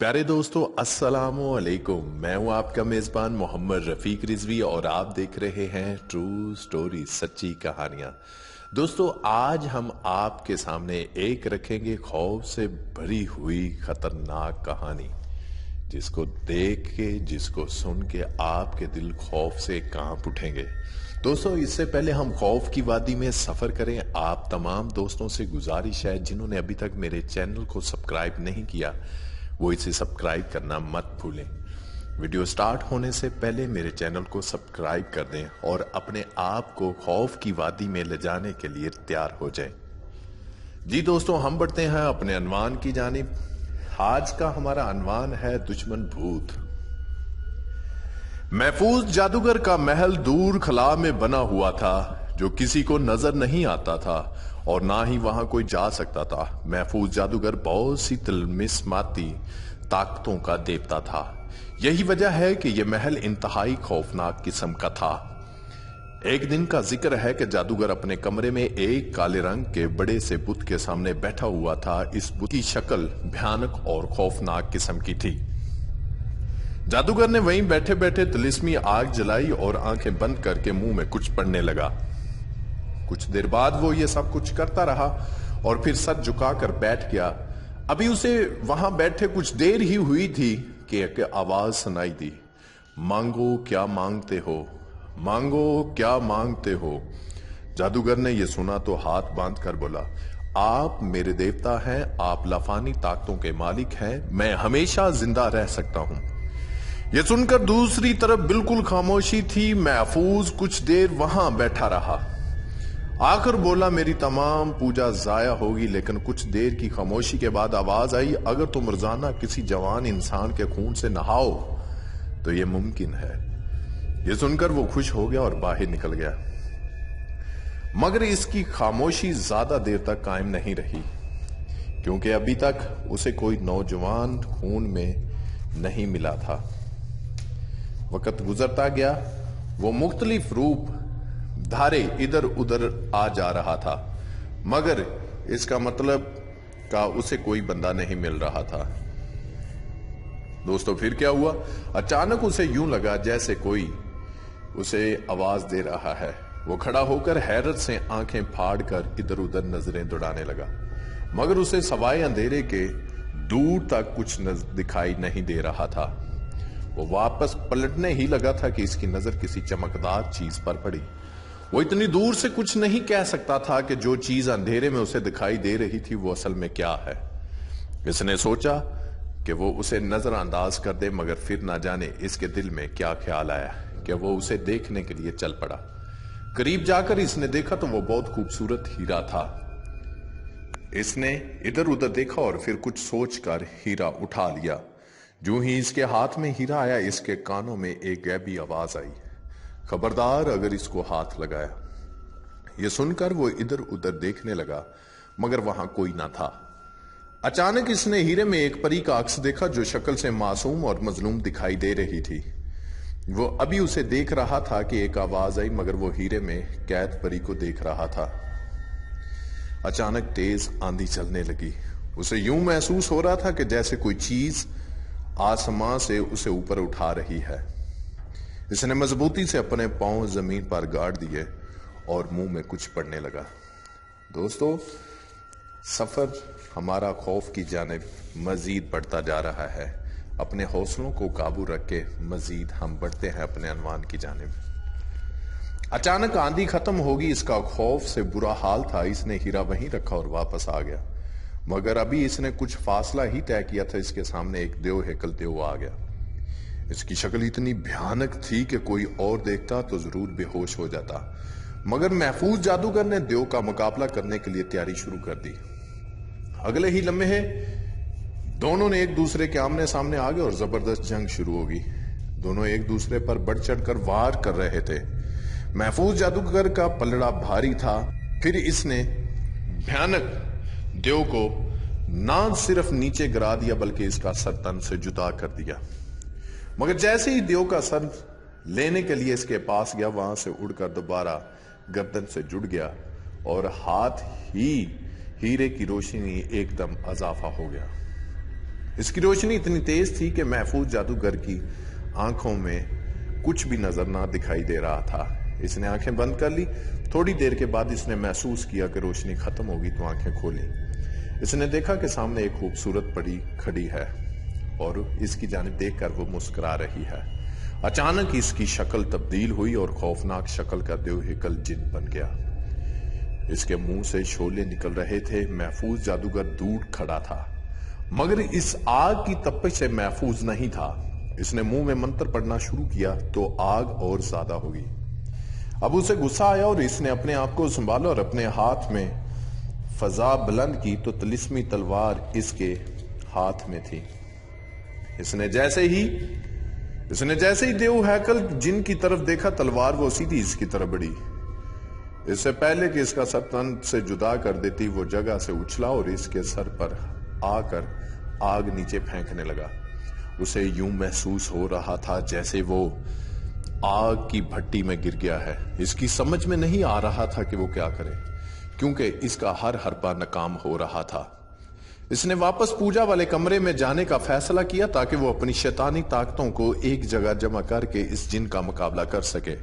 प्यारे दोस्तों, अस्सलाम वालेकुम। मैं हूं आपका मेजबान मोहम्मद रफीक रिजवी और आप देख रहे हैं ट्रू स्टोरी, सच्ची कहानियां। दोस्तों, आज हम आपके सामने एक रखेंगे खौफ से भरी हुई खतरनाक कहानी, जिसको देख के, जिसको सुन के आपके दिल खौफ से कांप उठेंगे। दोस्तों, इससे पहले हम खौफ की वादी में सफर करें, आप तमाम दोस्तों से गुजारिश है जिन्होंने अभी तक मेरे चैनल को सब्सक्राइब नहीं किया, वो इसे सब्सक्राइब करना मत भूलें। वीडियो स्टार्ट होने से पहले मेरे चैनल को सब्सक्राइब कर दें और अपने आप को खौफ की वादी में ले जाने के लिए तैयार हो जाएं। जी दोस्तों, हम बढ़ते हैं अपने अनवान की जानिब। आज का हमारा अनवान है दुश्मन भूत। महफूज जादूगर का महल दूर खला में बना हुआ था, जो किसी को नजर नहीं आता था और ना ही वहां कोई जा सकता था। महफूज जादूगर बहुत सी तिलमिस्माती ताकतों का देवता था। यही वजह है कि यह महल इंतहाई खौफनाक किस्म का था। एक दिन का जिक्र है कि जादूगर अपने कमरे में एक काले रंग के बड़े से बुत के सामने बैठा हुआ था। इस बुत की शक्ल भयानक और खौफनाक किस्म की थी। जादूगर ने वहीं बैठे बैठे तिलिस्मी आग जलाई और आंखें बंद करके मुंह में कुछ पढ़ने लगा। कुछ देर बाद वो ये सब कुछ करता रहा और फिर सर झुकाकर बैठ गया। अभी उसे वहां बैठे कुछ देर ही हुई थी कि एक आवाज सुनाई दी, मांगो क्या मांगते हो, मांगो क्या मांगते हो। जादूगर ने यह सुना तो हाथ बांध कर बोला, आप मेरे देवता हैं, आप लाफानी ताकतों के मालिक हैं, मैं हमेशा जिंदा रह सकता हूं। यह सुनकर दूसरी तरफ बिल्कुल खामोशी थी। महफूज कुछ देर वहां बैठा रहा, आखिर बोला, मेरी तमाम पूजा जाया होगी। लेकिन कुछ देर की खामोशी के बाद आवाज आई, अगर तुम रोजाना किसी जवान इंसान के खून से नहाओ तो यह मुमकिन है। यह सुनकर वो खुश हो गया और बाहर निकल गया। मगर इसकी खामोशी ज्यादा देर तक कायम नहीं रही, क्योंकि अभी तक उसे कोई नौजवान खून में नहीं मिला था। वक्त गुजरता गया, वो मुख्तलिफ रूप धारे इधर उधर आ जा रहा था, मगर इसका मतलब का उसे कोई बंदा नहीं मिल रहा था। दोस्तों, फिर क्या हुआ? अचानक उसे यूं लगा जैसे कोई उसे आवाज दे रहा है। वो खड़ा होकर हैरत से आंखें फाड़कर इधर उधर नजरें दौड़ाने लगा, मगर उसे सवाए अंधेरे के दूर तक कुछ दिखाई नहीं दे रहा था। वो वापस पलटने ही लगा था कि इसकी नजर किसी चमकदार चीज पर पड़ी। वो इतनी दूर से कुछ नहीं कह सकता था कि जो चीज अंधेरे में उसे दिखाई दे रही थी वो असल में क्या है। इसने सोचा कि वो उसे नजरअंदाज कर दे, मगर फिर ना जाने इसके दिल में क्या ख्याल आया कि वो उसे देखने के लिए चल पड़ा। करीब जाकर इसने देखा तो वो बहुत खूबसूरत हीरा था। इसने इधर उधर देखा और फिर कुछ सोचकर हीरा उठा लिया। जो ही इसके हाथ में हीरा आया, इसके कानों में एक गैबी आवाज आई, खबरदार अगर इसको हाथ लगाया। यह सुनकर वो इधर उधर देखने लगा, मगर वहां कोई ना था। अचानक इसने हीरे में एक परी का अक्स देखा, जो शक्ल से मासूम और मजलूम दिखाई दे रही थी। वो अभी उसे देख रहा था कि एक आवाज आई, मगर वो हीरे में कैद परी को देख रहा था। अचानक तेज आंधी चलने लगी। उसे यूं महसूस हो रहा था कि जैसे कोई चीज आसमां से उसे ऊपर उठा रही है। इसने मजबूती से अपने पांव जमीन पर गाड़ दिए और मुंह में कुछ पड़ने लगा। दोस्तों, सफर हमारा खौफ की जानिब मजीद बढ़ता जा रहा है। अपने हौसलों को काबू रख के मजीद हम बढ़ते हैं अपने अनवान की जानिब। अचानक आंधी खत्म होगी, इसका खौफ से बुरा हाल था। इसने हीरा वहीं रखा और वापस आ गया, मगर अभी इसने कुछ फासला ही तय किया था, इसके सामने एक देव हेकलते हुए आ गया। इसकी शक्ल इतनी भयानक थी कि कोई और देखता तो जरूर बेहोश हो जाता, मगर महफूज जादूगर ने देव का मुकाबला करने के लिए तैयारी शुरू कर दी। अगले ही लम्हे दोनों ने एक दूसरे के आमने सामने आ गए और जबरदस्त जंग शुरू होगी। दोनों एक दूसरे पर बढ़ चढ़कर वार कर रहे थे। महफूज जादूगर का पलड़ा भारी था। फिर इसने भयानक देव को ना सिर्फ नीचे गिरा दिया, बल्कि इसका सर तन से जुदा कर दिया। मगर जैसे ही देव का सर लेने के लिए इसके पास गया, वहां से उड़कर दोबारा गर्दन से जुड़ गया और हाथ ही हीरे की रोशनी एकदम अजाफा हो गया। اس کی روشنی اتنی تیز تھی کہ محفوظ جادوگر کی آنکھوں میں کچھ بھی نظر نہ دکھائی دے رہا تھا۔ اس نے آنکھیں بند کر لی۔ تھوڑی دیر کے بعد اس نے محسوس کیا کہ روشنی ختم ہوگی تو آنکھیں کھولی۔ اس نے دیکھا کہ سامنے ایک خوبصورت پری کھڑی ہے اور اس کی جانب دیکھ کر وہ مسکرا رہی ہے۔ اچانک اس کی شکل تبدیل ہوئی اور خوفناک شکل کا دیو ہیکل جن بن گیا۔ اس کے منہ سے شعلے نکل رہے تھے۔ محفوظ جادوگر دور کھڑا تھا مگر اس آگ کی تپش سے محفوظ نہیں تھا۔ اس نے منہ میں منتر پڑھنا شروع کیا تو آگ اور زیادہ ہوگی۔ اب اسے غصہ آیا اور اس نے اپنے آپ کو سنبھالا اور اپنے ہاتھ میں فضا بلند کی تو طلسمی تلوار اس کے ہاتھ میں تھی۔ اس نے جیسے ہی دیو ہیکل جن کی طرف دیکھا، تلوار وہ سیدھی اس کی طرف بڑھی۔ اس سے پہلے کہ اس کا سر تن سے جدا کر دیتی، وہ جگہ سے اچھلا اور اس کے سر پر آ کر آگ نیچے پھینکنے لگا۔ اسے یوں محسوس ہو رہا تھا جیسے وہ آگ کی بھٹی میں گر گیا ہے۔ اس کی سمجھ میں نہیں آ رہا تھا کہ وہ کیا کرے، کیونکہ اس کا ہر حربہ ناکام ہو رہا تھا۔ اس نے واپس پوجا والے کمرے میں جانے کا فیصلہ کیا تاکہ وہ اپنی شیطانی طاقتوں کو ایک جگہ جمع کر کے اس جن کا مقابلہ کر سکے،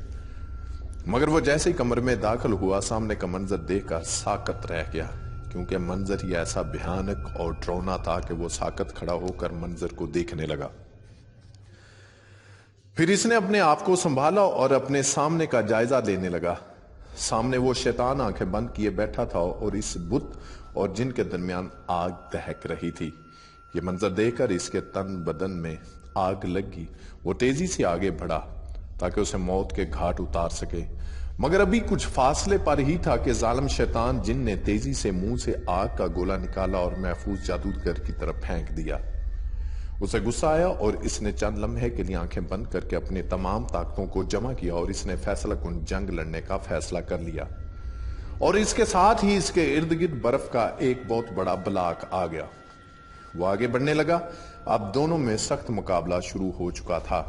مگر وہ جیسے ہی کمرے میں داخل ہوا، سامنے کا منظر دیکھ کر ساکت رہ گیا، کیونکہ منظر ہی ایسا بھیانک اور ڈراؤنا تھا کہ وہ ساکت کھڑا ہو کر منظر کو دیکھنے لگا۔ پھر اس نے اپنے آپ کو سنبھالا اور اپنے سامنے کا جائزہ لینے لگا۔ سامنے وہ شیطان آنکھیں بند کیے بیٹھا تھا اور اس بت اور جن کے درمیان آگ دہک رہی تھی۔ یہ منظر دیکھ کر اس کے تن بدن میں آگ لگی۔ وہ تیزی سے آگے بڑھا تاکہ اسے موت کے گھاٹ اتار سکے، مگر ابھی کچھ فاصلے پر ہی تھا کہ ظالم شیطان جن نے تیزی سے منہ سے آگ کا گولا نکالا اور محفوظ جادوگر کی طرف پھینک دیا۔ اسے غصہ آیا اور اس نے چند لمحے کے لیے آنکھیں بند کر کے اپنے تمام طاقتوں کو جمع کیا اور اس نے فیصلہ کن جنگ لڑنے کا فیصلہ کر لیا، اور اس کے ساتھ ہی اس کے ارد گرد برف کا ایک بہت بڑا بلاک آ گیا۔ وہ آگے بڑھنے لگا۔ اب دونوں میں سخت مقابلہ شروع ہو چکا تھا۔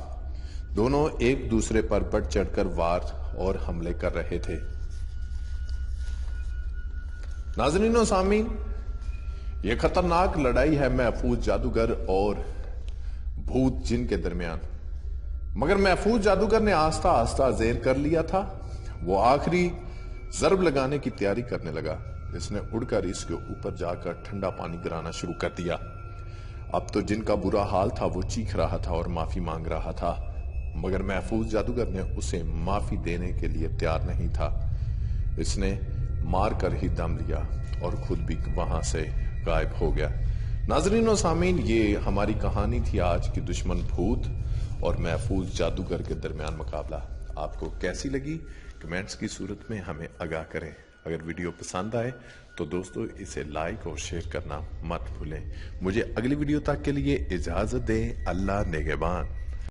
دونوں ایک دوسرے پر بڑھ چڑھ کر وار اور حملے کر رہے تھے۔ ناظرین و سامعین، یہ خطرناک لڑائی ہے محفوظ جادوگر اور بھوت جن کے درمیان، مگر محفوظ جادوگر نے آہستہ آہستہ زیر کر لیا تھا۔ وہ آخری ضرب لگانے کی تیاری کرنے لگا۔ اس نے اڑ کر اس کے اوپر جا کر ٹھنڈا پانی گرانا شروع کر دیا۔ اب تو جن کا برا حال تھا وہ چیخ رہا تھا اور معافی مانگ رہا تھا، مگر محفوظ جادوگر نے اسے معافی دینے کے لیے تیار نہیں تھا۔ اس نے مار کر ہی دم لیا اور خود بھی وہاں سے غائب ہو گیا۔ ناظرین و سامعین، یہ ہماری کہانی تھی آج کی دشمن بھوت اور محفوظ جادوگر کے درمیان مقابلہ۔ آپ کو کیسی لگی؟ کمنٹس کی صورت میں ہمیں آگاہ کریں۔ اگر ویڈیو پسند آئے تو دوستو اسے لائک اور شیئر کرنا مت بھولیں۔ مجھے اگلی ویڈیو تک کے لیے اجازت دیں۔ اللہ نگہبان۔